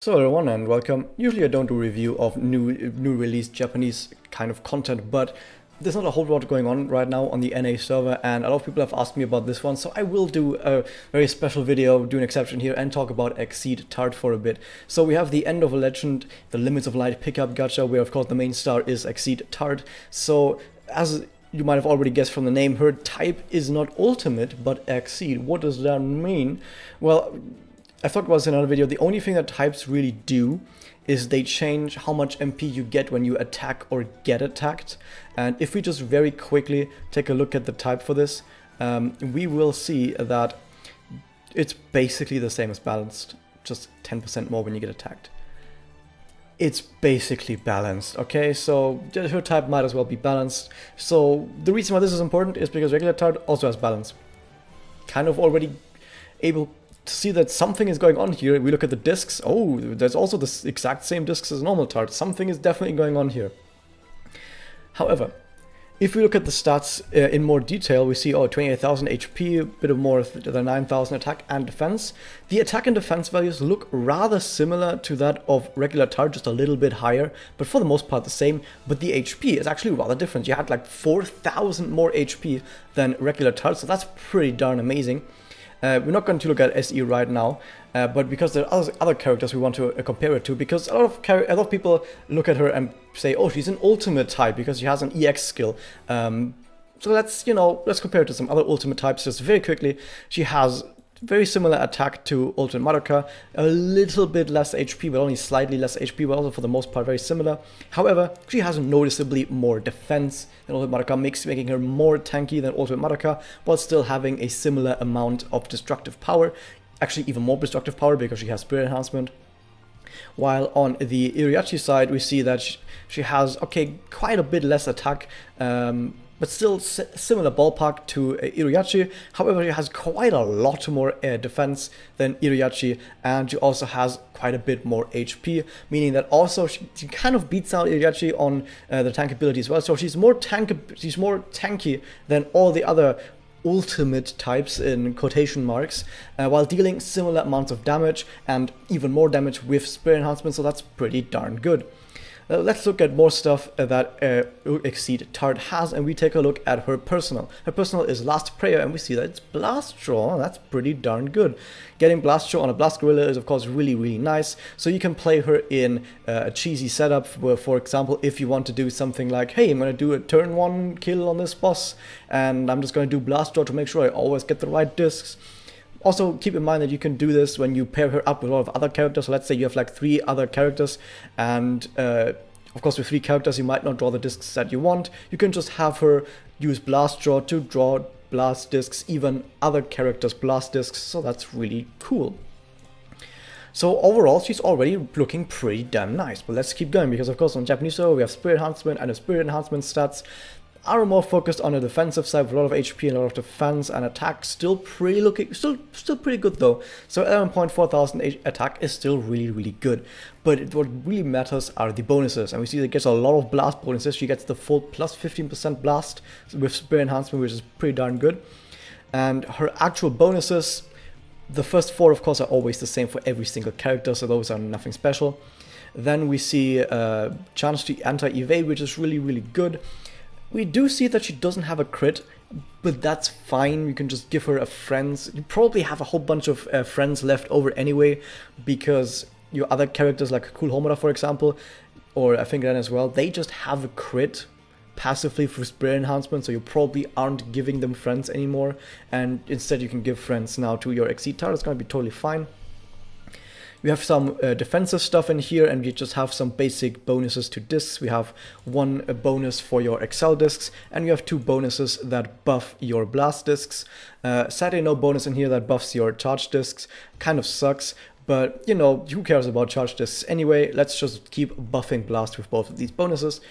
So everyone and welcome. Usually I don't do review of new release Japanese kind of content, but there's not a whole lot going on right now on the NA server, and a lot of people have asked me about this one, so I will do a very special video, do an exception here, and talk about Exceed Tart for a bit. So we have the End of a Legend, the Limits of Light pickup gacha, where of course the main star is Exceed Tart. So as you might have already guessed from the name, her type is not Ultimate, but Exceed. What does that mean? Well, I've talked about this in another video. The only thing that types really do is they change how much MP you get when you attack or get attacked. And if we just very quickly take a look at the type for this, we will see that it's basically the same as balanced, just 10% more when you get attacked. It's basically balanced, okay? So her type might as well be balanced. So the reason why this is important is because regular Tart also has balance. Kind of already able to see that something is going on here. We look at the discs. Oh, there's also the exact same discs as normal Tart. Something is definitely going on here. However, if we look at the stats in more detail, we see 28,000 HP, a bit of more than 9,000 attack and defense. The attack and defense values look rather similar to that of regular Tart, just a little bit higher, but for the most part the same. But the HP is actually rather different. You had like 4,000 more HP than regular Tart, so that's pretty darn amazing. We're not going to look at SE right now, but because there are other characters we want to compare it to, because a lot of people look at her and say, oh, she's an ultimate type because she has an EX skill. So let's compare it to some other ultimate types just very quickly. She has very similar attack to Ultimate Madoka, a little bit less HP, but only slightly less HP, but also for the most part very similar. However, she has noticeably more defense than Ultimate Madoka, making her more tanky than Ultimate Madoka, while still having a similar amount of destructive power, actually even more destructive power because she has Spirit Enhancement. While on the Iriachi side, we see that she has, quite a bit less attack, but still similar ballpark to Iriachi. However, she has quite a lot more defense than Iriachi, and she also has quite a bit more HP, meaning that also she kind of beats out Iriachi on the tank ability as well. So she's more tanky than all the other ultimate types in quotation marks, while dealing similar amounts of damage and even more damage with Spirit Enhancement, so that's pretty darn good. Let's look at more stuff that Exceed Tart has, and we take a look at her personal. Her personal is Last Prayer, and we see that it's Blast Jaw. That's pretty darn good. Getting Blast Jaw on a Blast Gorilla is of course really, really nice. So you can play her in a cheesy setup where, for example, if you want to do something like, hey, I'm going to do a turn 1 kill on this boss, and I'm just going to do Blast Jaw to make sure I always get the right discs. Also, keep in mind that you can do this when you pair her up with a lot of other characters. So let's say you have like 3 other characters, and of course with 3 characters you might not draw the discs that you want. You can just have her use Blast Draw to draw blast discs, even other characters' blast discs, so that's really cool. So overall, she's already looking pretty damn nice. But let's keep going, because of course on Japanese server we have Spirit Enhancement, and the Spirit Enhancement stats are more focused on the defensive side with a lot of HP and a lot of defense, and attack still pretty good though. So 11,400 attack is still really, really good. But what really matters are the bonuses, and we see that gets a lot of blast bonuses. She gets the full plus 15% blast with Spirit Enhancement, which is pretty darn good. And her actual bonuses, the first 4 of course are always the same for every single character, so those are nothing special. Then we see chance to anti-evade, which is really, really good. We do see that she doesn't have a crit, but that's fine. You can just give her a friends. You probably have a whole bunch of friends left over anyway, because your other characters like Cool Homura, for example, or I think Ren as well, they just have a crit passively for Spirit Enhancement, so you probably aren't giving them friends anymore, and instead you can give friends now to your Exceed Tart. It's going to be totally fine. We have some defensive stuff in here, and we just have some basic bonuses to discs. We have 1 bonus for your Excel discs, and we have 2 bonuses that buff your blast discs. Sadly, no bonus in here that buffs your charge discs. Kind of sucks, but who cares about charge discs anyway? Let's just keep buffing blast with both of these bonuses.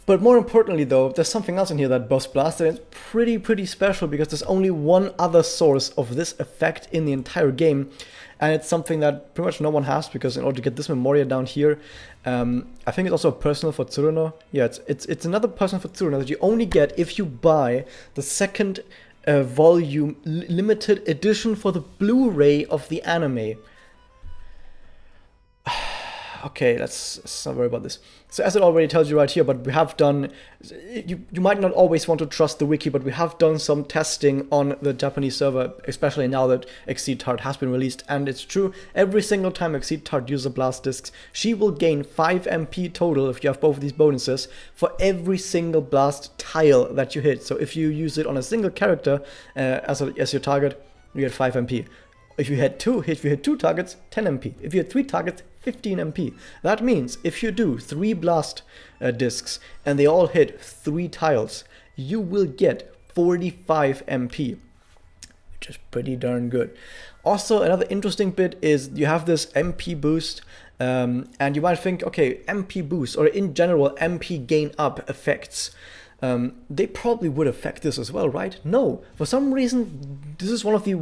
But more importantly though, there's something else in here that buffs blast, and it's pretty special, because there's only one other source of this effect in the entire game. And it's something that pretty much no one has, because in order to get this Memoria down here, I think it's also a personal for Tsuruno. Yeah, it's another personal for Tsuruno that you only get if you buy the second volume limited edition for the Blu-ray of the anime. okay, let's not worry about this. So as it already tells you right here, but we have done, you might not always want to trust the wiki, but we have done some testing on the Japanese server, especially now that Exceed Tart has been released. And it's true, every single time Exceed Tart uses blast discs, she will gain 5 MP total if you have both of these bonuses for every single blast tile that you hit. So if you use it on a single character as your target, you get 5 MP. If you hit two targets, 10 MP. If you hit 3 targets, 15 MP. That means if you do 3 blast discs and they all hit 3 tiles, you will get 45 MP, which is pretty darn good. Also, another interesting bit is you have this MP boost, and you might think, okay, MP boost, or in general MP gain up effects, they probably would affect this as well, right? No, for some reason, this is one of the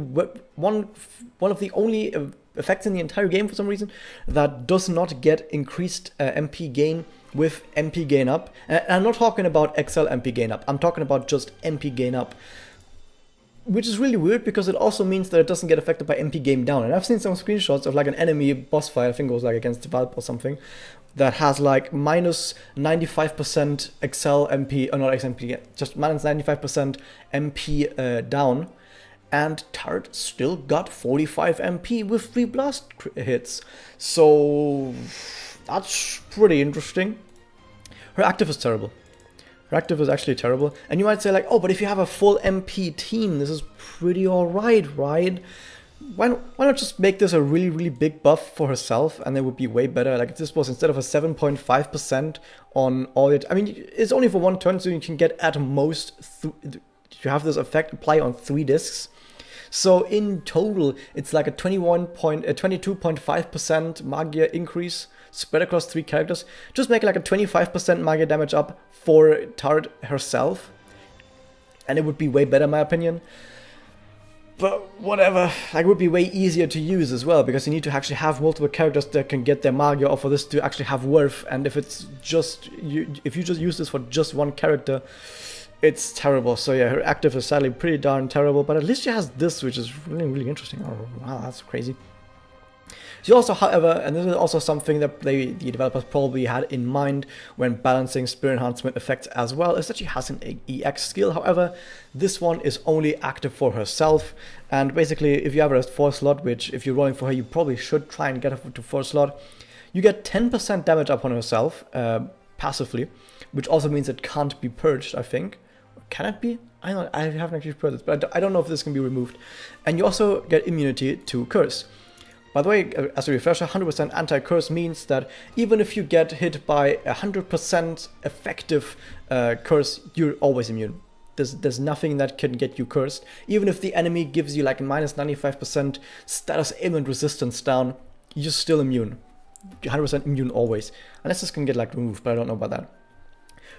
only effects in the entire game for some reason that does not get increased MP gain with MP gain up. And I'm not talking about XL MP gain up, I'm talking about just MP gain up. Which is really weird because it also means that it doesn't get affected by MP gain down. And I've seen some screenshots of like an enemy boss fight, I think it was like against Valve or something, that has like minus 95% XL MP, or not XMP, just minus 95% MP down. And Tart still got 45 MP with 3 blast hits. So that's pretty interesting. Her active is terrible. Her active is actually terrible. And you might say like, oh, but if you have a full MP team, this is pretty alright, right? Why not just make this a really, really big buff for herself and it would be way better? Like if this was instead of a 7.5% on all it, I mean, it's only for 1 turn, so you can get at most, you have this effect apply on 3 discs. So in total, it's like a 22.5% Magia increase spread across 3 characters. Just make like a 25% Magia damage up for Tart herself. And it would be way better in my opinion. But whatever, like it would be way easier to use as well, because you need to actually have multiple characters that can get their Magia, or for this to actually have worth. And if it's just if you just use this for just 1 character, it's terrible. So yeah, her active is sadly pretty darn terrible, but at least she has this, which is really, really interesting. Oh wow, that's crazy. She also, however, and this is also something that the developers probably had in mind when balancing Spirit Enhancement effects as well, is that she has an EX skill. However, this one is only active for herself, and basically if you have her as 4 slot, which if you're rolling for her, you probably should try and get her to 4 slot, you get 10% damage upon herself, passively, which also means it can't be purged, I think. Can it be? I haven't actually purged this, but I don't know if this can be removed. And you also get immunity to curse. By the way, as a refresher, 100% anti-curse means that even if you get hit by 100% effective curse, you're always immune. There's nothing that can get you cursed. Even if the enemy gives you like a minus 95% status ailment resistance down, you're still immune. You're 100% immune always. Unless this can get like removed, but I don't know about that.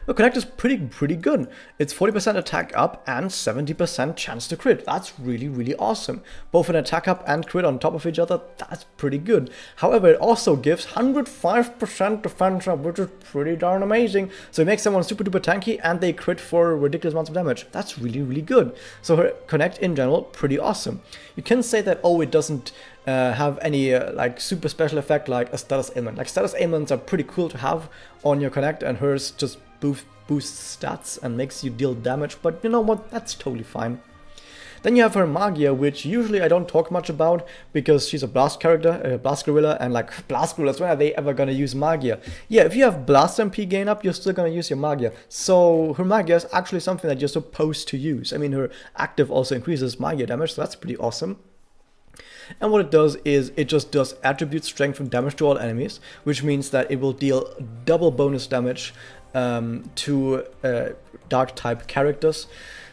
The Connect is pretty good. It's 40% attack up and 70% chance to crit. That's really, really awesome. Both an attack up and crit on top of each other, that's pretty good. However, it also gives 105% defense up, which is pretty darn amazing. So it makes someone super duper tanky and they crit for ridiculous amounts of damage. That's really, really good. So her Connect in general, pretty awesome. You can say that, oh, it doesn't have any like super special effect like a status ailment. Like status ailments are pretty cool to have on your Connect, and hers just boosts stats and makes you deal damage, but you know what, that's totally fine. Then you have her Magia, which usually I don't talk much about because she's a blast character, a blast gorilla, and like blast gorillas, when are they ever gonna use Magia? Yeah, if you have blast MP gain up, you're still gonna use your Magia. So her Magia is actually something that you're supposed to use. I mean, her active also increases Magia damage, so that's pretty awesome. And what it does is it just does attribute strength and damage to all enemies, which means that it will deal double bonus damage to dark type characters.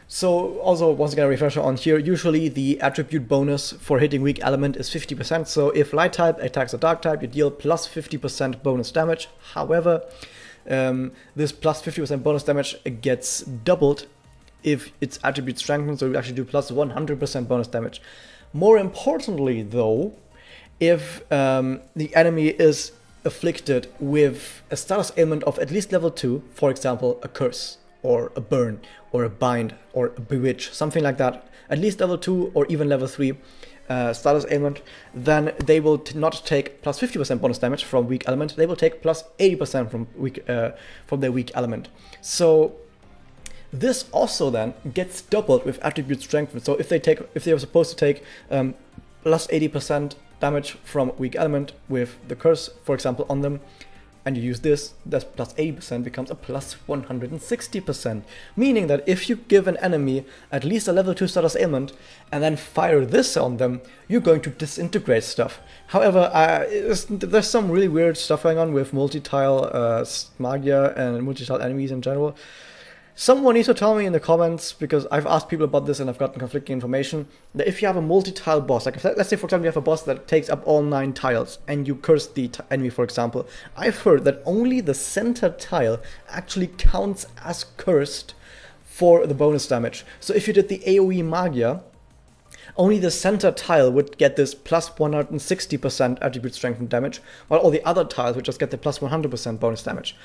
So also once again a refresher on here, usually the attribute bonus for hitting weak element is 50%. So if light type attacks a dark type, you deal plus 50% bonus damage. However, this plus 50% bonus damage gets doubled if its attribute strengthens, so you actually do plus 100% bonus damage. More importantly though, if the enemy is afflicted with a status ailment of at least level 2, for example a curse or a burn or a bind or a bewitch, something like that, at least level 2 or even level 3, status ailment, then they will not take plus 50% bonus damage from weak element. They will take plus 80% from their weak element. So this also then gets doubled with attribute strengthened. So if they were supposed to take plus 80% damage from weak element with the curse, for example, on them, and you use this, that plus 80% becomes a plus 160%. Meaning that if you give an enemy at least a level 2 status ailment and then fire this on them, you're going to disintegrate stuff. However, there's some really weird stuff going on with multi-tile MAGIA and multi-tile enemies in general. Someone needs to tell me in the comments, because I've asked people about this and I've gotten conflicting information, that if you have a multi-tile boss, like let's say for example you have a boss that takes up all 9 tiles and you curse the enemy, for example, I've heard that only the center tile actually counts as cursed for the bonus damage. So if you did the AoE Magia, only the center tile would get this plus 160% attribute strength and damage, while all the other tiles would just get the plus 100% bonus damage.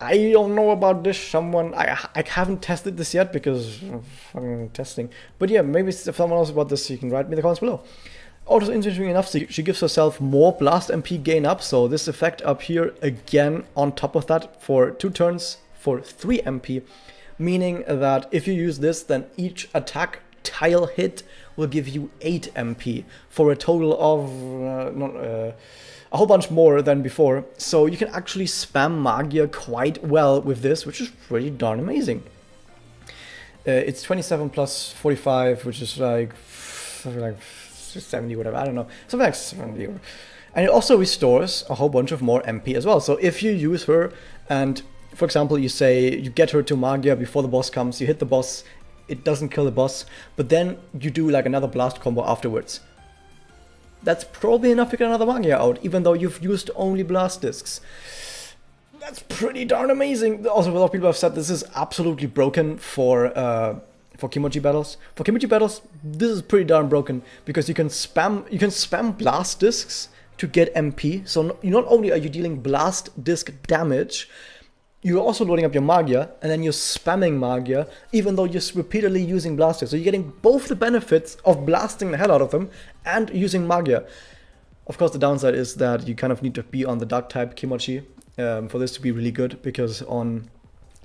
I don't know about this. I haven't tested this yet because I'm testing. But yeah, maybe if someone knows about this, you can write me in the comments below. Also, interestingly enough, she gives herself more blast MP gain up. So this effect up here again on top of that for 2 turns for 3 MP. Meaning that if you use this, then each attack tile hit will give you 8 MP for a total of a whole bunch more than before. So you can actually spam Magia quite well with this, which is pretty darn amazing. It's 27 plus 45, which is like something like 70, whatever, I don't know, something like 70. And it also restores a whole bunch of more MP as well. So if you use her and, for example, you say you get her to Magia before the boss comes, you hit the boss, it doesn't kill the boss, but then you do like another blast combo afterwards. That's probably enough to get another Magia out, even though you've used only blast discs. That's pretty darn amazing. Also, a lot of people have said this is absolutely broken for Kimochi battles. For Kimochi battles, this is pretty darn broken because you can spam blast discs to get MP. So not only are you dealing blast disc damage, you're also loading up your Magia, and then you're spamming Magia, even though you're repeatedly using blasters. So you're getting both the benefits of blasting the hell out of them and using Magia. Of course, the downside is that you kind of need to be on the dark type Kimochi for this to be really good, because on,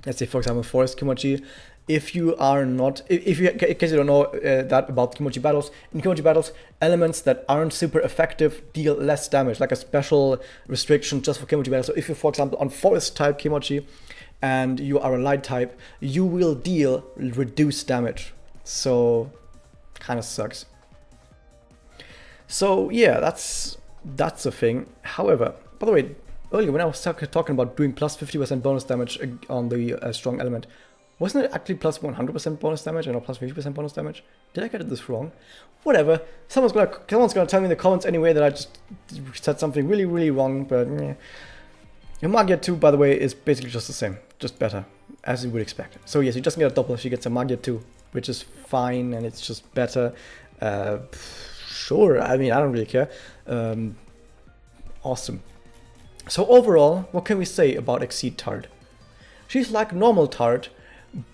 let's say for example, Forest Kimochi, if you are not, if you, in case you don't know that about Kimochi battles, in Kimochi battles, elements that aren't super effective deal less damage, like a special restriction just for Kimochi battles. So if you're, for example, on Forest type Kimochi and you are a light type, you will deal reduced damage. So, kind of sucks. So yeah, that's a thing. However, by the way, earlier when I was talking about doing plus 50% bonus damage on the strong element, wasn't it actually plus 100% bonus damage and not plus 50% bonus damage? Did I get this wrong? Whatever. Someone's gonna tell me in the comments anyway that I just said something really, really wrong, but yeah. Magia 2, by the way, is basically just the same, just better, as you would expect. So yes, you just get a double if she gets a Magia 2, which is fine, and it's just better. Sure, I mean, I don't really care. Awesome. So overall, what can we say about Exceed Tart? She's like normal Tart,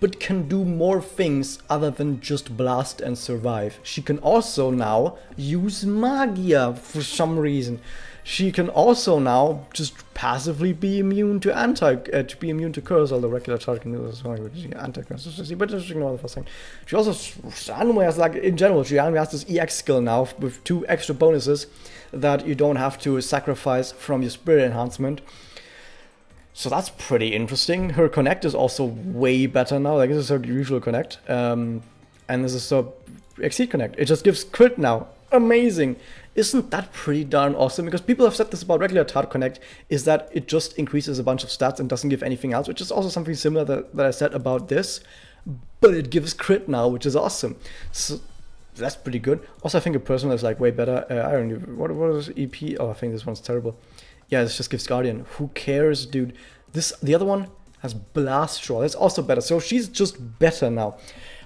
but can do more things other than just blast and survive. She can also now use Magia for some reason. She can also now just passively be immune to immune to curse, although regular Tart can do this as well, anti-curse, but just ignore the first thing. She also randomly has, like, in general, she randomly has this EX skill now with 2 extra bonuses that you don't have to sacrifice from your spirit enhancement. So that's pretty interesting. Her connect is also way better now. Like, this is her usual connect. And this is her Exceed connect. It just gives crit now. Amazing. Isn't that pretty darn awesome? Because people have said this about regular Tart Connect, is that it just increases a bunch of stats and doesn't give anything else, which is also something similar that I said about this. But it gives crit now, which is awesome. So that's pretty good. Also, I think a personal is like way better. I don't know, what is EP? Oh, I think this one's terrible. Yeah, this just gives Guardian. Who cares, dude? The other one has Blast Straw. That's also better. So she's just better now.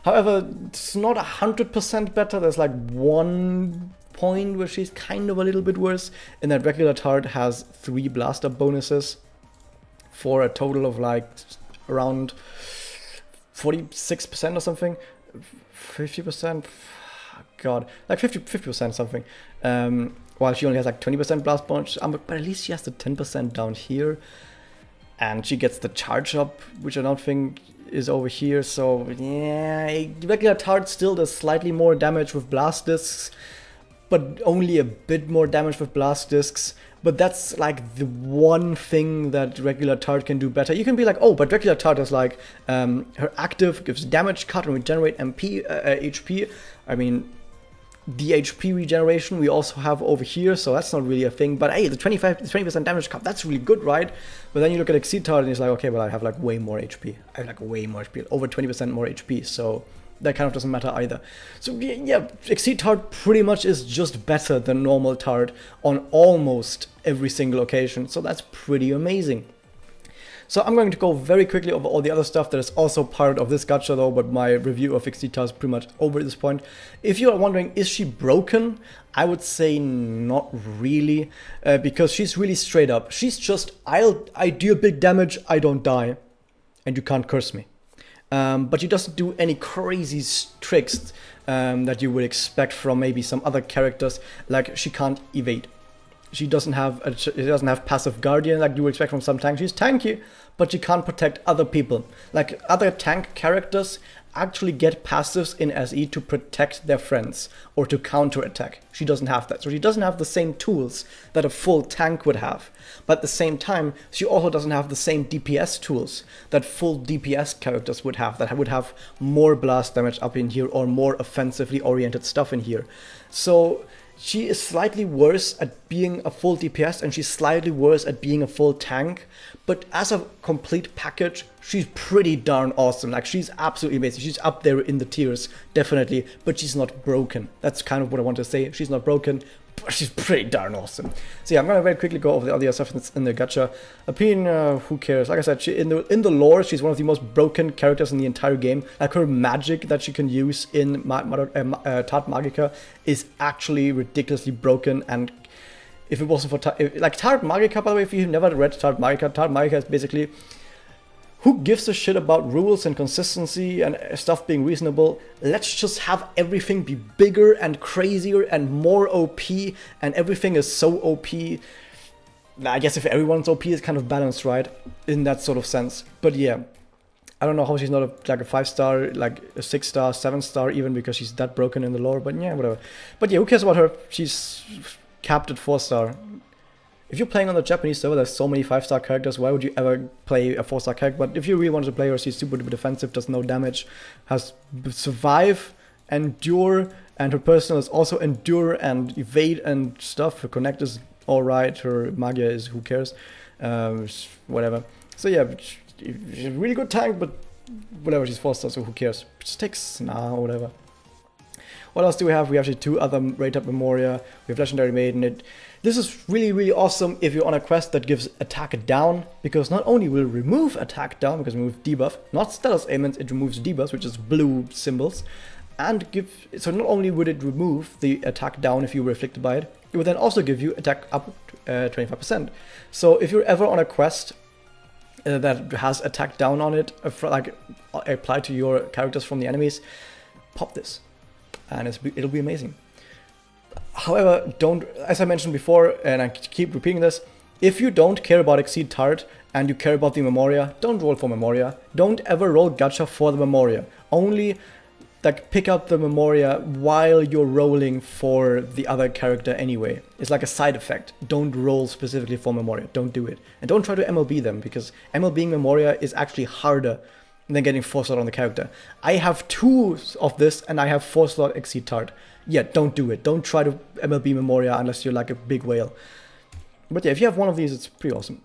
However, it's not 100% better. There's like 1 point where she's kind of a little bit worse. And that regular Tart has 3 blaster bonuses for a total of like around 46% or something. 50%. god, like 50% something. While she only has like 20% blast punch, but at least she has the 10% down here. And she gets the charge up, which I don't think is over here. So yeah, regular Tart still does slightly more damage with blast discs, but only a bit more damage with blast discs. But that's like the one thing that regular Tart can do better. You can be like, oh, but regular Tart is like, her active gives damage cut and regenerate HP. I mean, the HP regeneration we also have over here, so that's not really a thing. But hey, the 20% damage cut, that's really good, right? But then you look at Exceed Tart and it's like, okay, but I have like way more HP. I have like way more HP, over 20% more HP, so that kind of doesn't matter either. So yeah, Exceed Tart pretty much is just better than normal Tart on almost every single occasion, so that's pretty amazing. So I'm going to go very quickly over all the other stuff that is also part of this gacha though, but my review of Exceed Tart is pretty much over at this point. If you are wondering, is she broken? I would say not really, because she's really straight up. She's just, I deal big damage, I don't die, and you can't curse me. But she doesn't do any crazy tricks that you would expect from maybe some other characters, like she can't evade. She doesn't have passive guardian like you would expect from some tanks. She's tanky, but she can't protect other people. Like other tank characters actually get passives in SE to protect their friends or to counter attack. She doesn't have that. So she doesn't have the same tools that a full tank would have. But at the same time, she also doesn't have the same DPS tools that full DPS characters would have, that would have more blast damage up in here or more offensively oriented stuff in here. So she is slightly worse at being a full DPS and she's slightly worse at being a full tank, but as a complete package, she's pretty darn awesome. Like, she's absolutely amazing. She's up there in the tiers, definitely, but she's not broken. That's kind of what I want to say. She's not broken, but she's pretty darn awesome. So yeah, I'm gonna very quickly go over the other stuff in the gacha. Opinion, who cares? Like I said, in the lore, she's one of the most broken characters in the entire game. Like, her magic that she can use in Tart Magica is actually ridiculously broken. And if it wasn't for Tart Magica, by the way, if you've never read Tart Magica is basically, who gives a shit about rules and consistency and stuff being reasonable? Let's just have everything be bigger and crazier and more OP, and everything is so OP. I guess if everyone's OP, it's kind of balanced, right? In that sort of sense. But yeah, I don't know how she's not like a 5-star, like a 6-star, 7-star even, because she's that broken in the lore, but yeah, whatever. But yeah, who cares about her? She's capped at 4-star. If you're playing on the Japanese server, there's so many 5-star characters, why would you ever play a 4-star character? But if you really wanted to play her, she's super duper defensive, does no damage, has survive, endure, and her personal is also endure and evade and stuff. Her connect is alright, her magia is who cares, whatever. So yeah, she's a really good tank, but whatever, she's 4-star, so who cares? Just takes, nah, whatever. What else do we have? We have actually 2 other rate-up Memoria. We have Legendary Maiden. This is really, really awesome if you're on a quest that gives attack down, because not only will it remove attack down, because it removes debuff, not status ailments, it removes debuffs, which is blue symbols, and so not only would it remove the attack down if you were afflicted by it, it would then also give you attack up 25%. So if you're ever on a quest that has attack down on it, like applied to your characters from the enemies, pop this, and it'll be amazing. However, as I mentioned before, and I keep repeating this, if you don't care about Exceed Tart and you care about the Memoria, don't roll for Memoria. Don't ever roll gacha for the Memoria. Only like pick up the Memoria while you're rolling for the other character anyway. It's like a side effect. Don't roll specifically for Memoria. Don't do it. And don't try to MLB them, because MLBing Memoria is actually harder than getting 4-slot on the character. I have 2 of this and I have 4-slot Exceed Tart. Yeah, don't do it. Don't try to MLB Memoria unless you're like a big whale. But yeah, if you have one of these, it's pretty awesome.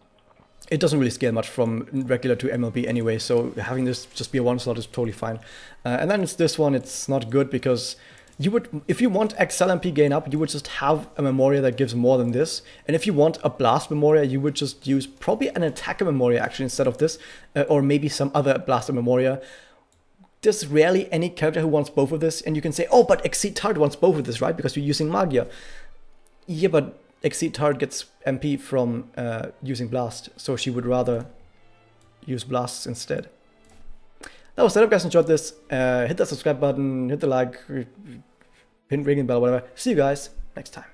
It doesn't really scale much from regular to MLB anyway, so having this just be a 1-slot is totally fine. And then it's this one, it's not good because you would, if you want XLMP gain up, you would just have a Memoria that gives more than this. And if you want a Blast Memoria, you would just use probably an Attacker Memoria actually instead of this, or maybe some other Blaster Memoria. There's rarely any character who wants both of this, and you can say, oh, but Exceed Tart wants both of this, right? Because you're using Magia. Yeah, but Exceed Tart gets MP from using Blast, so she would rather use Blasts instead. That was it. I hope you guys enjoyed this. Hit that subscribe button, hit the like, hit ring the bell, whatever. See you guys next time.